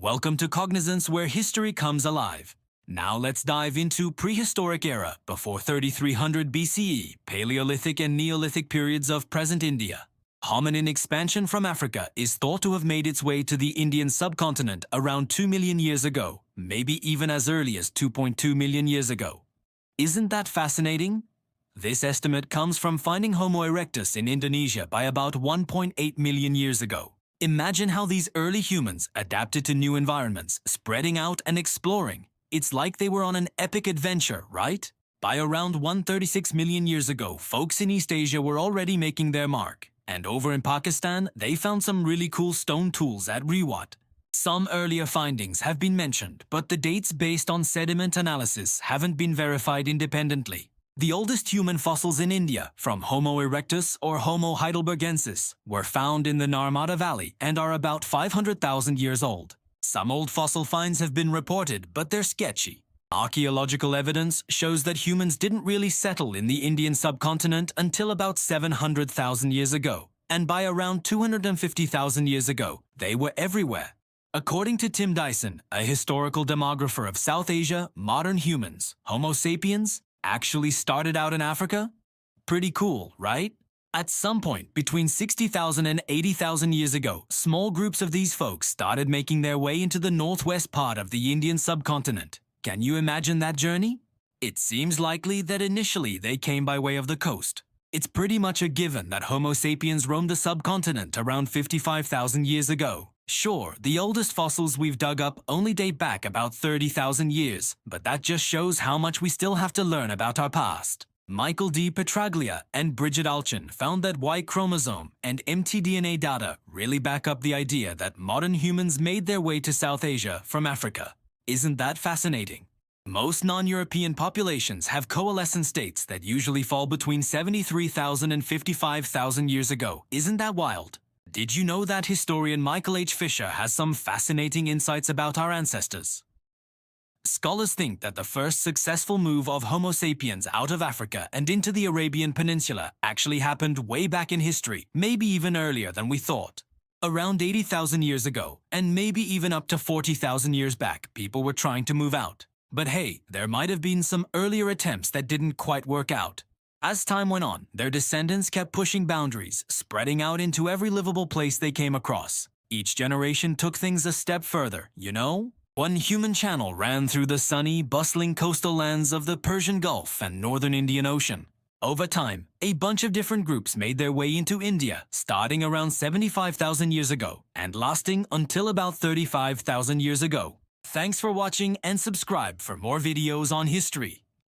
Welcome to Cognizance, where history comes alive. Now let's dive into prehistoric era before 3300 BCE, Paleolithic and Neolithic periods of present India. Hominin expansion from Africa is thought to have made its way to the Indian subcontinent around 2 million years ago, maybe even as early as 2.2 million years ago. Isn't that fascinating? This estimate comes from finding Homo erectus in Indonesia by about 1.8 million years ago. Imagine how these early humans adapted to new environments, spreading out and exploring. It's like they were on an epic adventure, right? By around 136 million years ago, folks in East Asia were already making their mark. And over in Pakistan, they found some really cool stone tools at Rewat. Some earlier findings have been mentioned, but the dates based on sediment analysis haven't been verified independently. The oldest human fossils in India, from Homo erectus or Homo heidelbergensis, were found in the Narmada Valley and are about 500,000 years old. Some old fossil finds have been reported, but they're sketchy. Archaeological evidence shows that humans didn't really settle in the Indian subcontinent until about 700,000 years ago, and by around 250,000 years ago, they were everywhere. According to Tim Dyson, a historical demographer of South Asia, modern humans, Homo sapiens, actually started out in Africa? Pretty cool, right? At some point between 60,000 and 80,000 years ago, small groups of these folks started making their way into the northwest part of the Indian subcontinent. Can you imagine that journey? It seems likely that initially they came by way of the coast. It's pretty much a given that Homo sapiens roamed the subcontinent around 55,000 years ago. Sure, the oldest fossils we've dug up only date back about 30,000 years, but that just shows how much we still have to learn about our past. Michael D. Petraglia and Bridget Alchin found that Y chromosome and mtDNA data really back up the idea that modern humans made their way to South Asia from Africa. Isn't that fascinating? Most non-European populations have coalescent states that usually fall between 73,000 and 55,000 years ago. Isn't that wild? Did you know that historian Michael H. Fisher has some fascinating insights about our ancestors? Scholars think that the first successful move of Homo sapiens out of Africa and into the Arabian Peninsula actually happened way back in history, maybe even earlier than we thought. Around 80,000 years ago, and maybe even up to 40,000 years back, people were trying to move out. But hey, there might have been some earlier attempts that didn't quite work out. As time went on, their descendants kept pushing boundaries, spreading out into every livable place they came across. Each generation took things a step further, you know? One human channel ran through the sunny, bustling coastal lands of the Persian Gulf and northern Indian Ocean. Over time, a bunch of different groups made their way into India, starting around 75,000 years ago and lasting until about 35,000 years ago. Thanks for watching and subscribe for more videos on history.